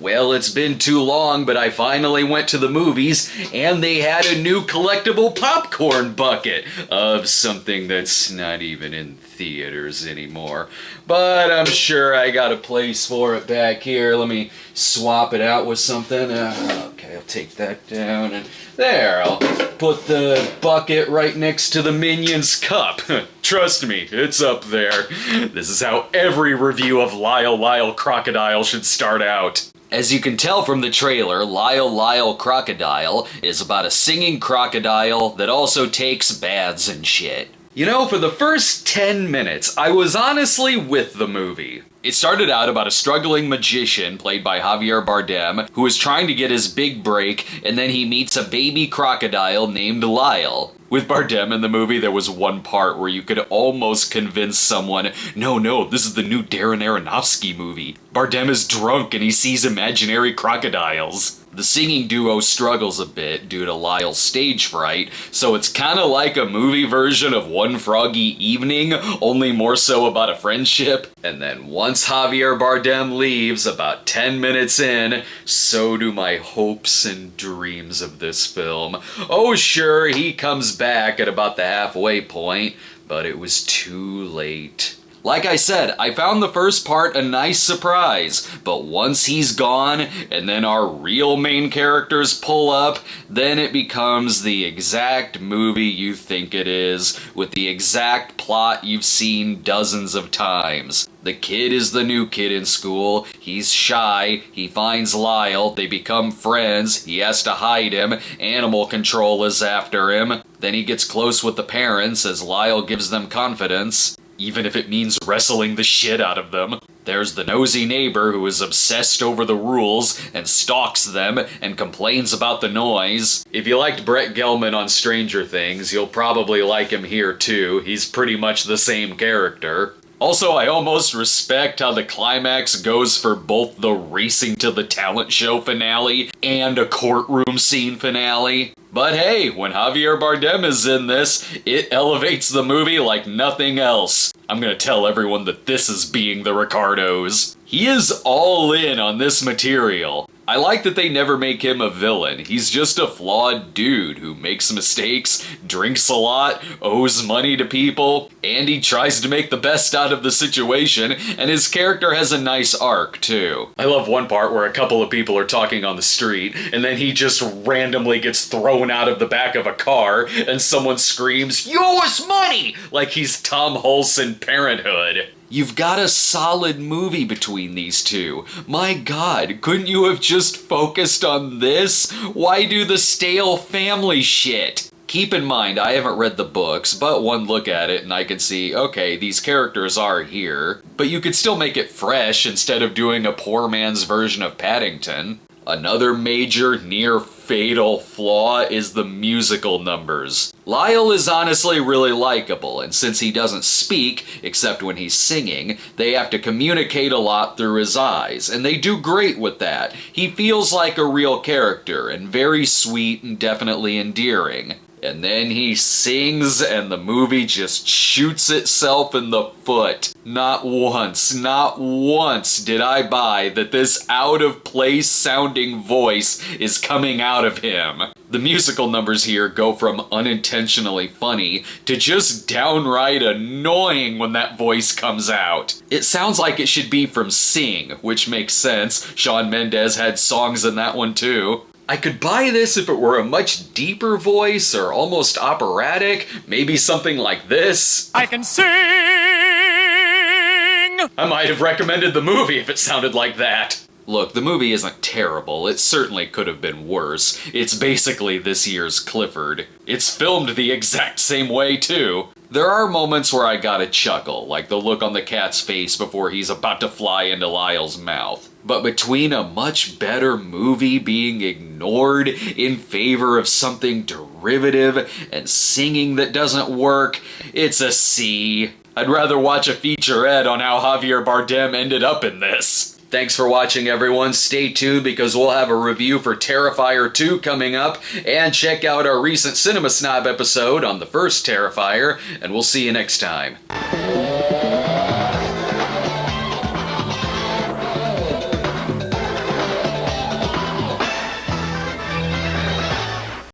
Well, it's been too long, but I finally went to the movies, and they had a new collectible popcorn bucket of something that's not even in theaters anymore. But I'm sure I got a place for it back here. Let me swap it out with something. Okay, I'll take that down, and there, I'll put the bucket right next to the Minions cup. Trust me, it's up there. This is how every review of Lyle Lyle Crocodile should start out. As you can tell from the trailer, Lyle Lyle Crocodile is about a singing crocodile that also takes baths and shit. You know, for the first 10 minutes, I was honestly with the movie. It started out about a struggling magician, played by Javier Bardem, who is trying to get his big break, and then he meets a baby crocodile named Lyle. With Bardem in the movie, there was one part where you could almost convince someone, no, this is the new Darren Aronofsky movie. Bardem is drunk and he sees imaginary crocodiles. The singing duo struggles a bit due to Lyle's stage fright, so it's kinda like a movie version of One Froggy Evening, only more so about a friendship. And then once Javier Bardem leaves, about 10 minutes in, so do my hopes and dreams of this film. Oh sure, he comes back at about the halfway point, but it was too late. Like I said, I found the first part a nice surprise, but once he's gone, and then our real main characters pull up, then it becomes the exact movie you think it is, with the exact plot you've seen dozens of times. The kid is the new kid in school, he's shy, he finds Lyle, they become friends, he has to hide him, animal control is after him, then he gets close with the parents as Lyle gives them confidence. Even if it means wrestling the shit out of them. There's the nosy neighbor who is obsessed over the rules and stalks them and complains about the noise. If you liked Brett Gelman on Stranger Things, you'll probably like him here too. He's pretty much the same character. Also, I almost respect how the climax goes for both the racing to the talent show finale and a courtroom scene finale. But hey, when Javier Bardem is in this, it elevates the movie like nothing else. I'm gonna tell everyone that this is being the Ricardos. He is all in on this material. I like that they never make him a villain. He's just a flawed dude who makes mistakes, drinks a lot, owes money to people, and he tries to make the best out of the situation, and his character has a nice arc, too. I love one part where a couple of people are talking on the street, and then he just randomly gets thrown out of the back of a car, and someone screams, "You owe us money!" like he's Tom Hulce in Parenthood. You've got a solid movie between these two. My God, couldn't you have just focused on this? Why do the stale family shit? Keep in mind, I haven't read the books, but one look at it and I can see, okay, these characters are here. But you could still make it fresh instead of doing a poor man's version of Paddington. Another major, near-fatal flaw is the musical numbers. Lyle is honestly really likable, and since he doesn't speak, except when he's singing, they have to communicate a lot through his eyes, and they do great with that. He feels like a real character, and very sweet and definitely endearing. And then he sings and the movie just shoots itself in the foot. Not once did I buy that this out-of-place sounding voice is coming out of him. The musical numbers here go from unintentionally funny to just downright annoying when that voice comes out. It sounds like it should be from Sing, which makes sense. Shawn Mendes had songs in that one too. I could buy this if it were a much deeper voice or almost operatic, maybe something like this. I can sing! I might have recommended the movie if it sounded like that. Look, the movie isn't terrible. It certainly could have been worse. It's basically this year's Clifford. It's filmed the exact same way, too. There are moments where I gotta chuckle, like the look on the cat's face before he's about to fly into Lyle's mouth. But between a much better movie being ignored in favor of something derivative and singing that doesn't work, it's a C. I'd rather watch a featurette on how Javier Bardem ended up in this. Thanks for watching, everyone. Stay tuned because we'll have a review for Terrifier 2 coming up, and check out our recent Cinema Snob episode on the first Terrifier, and we'll see you next time.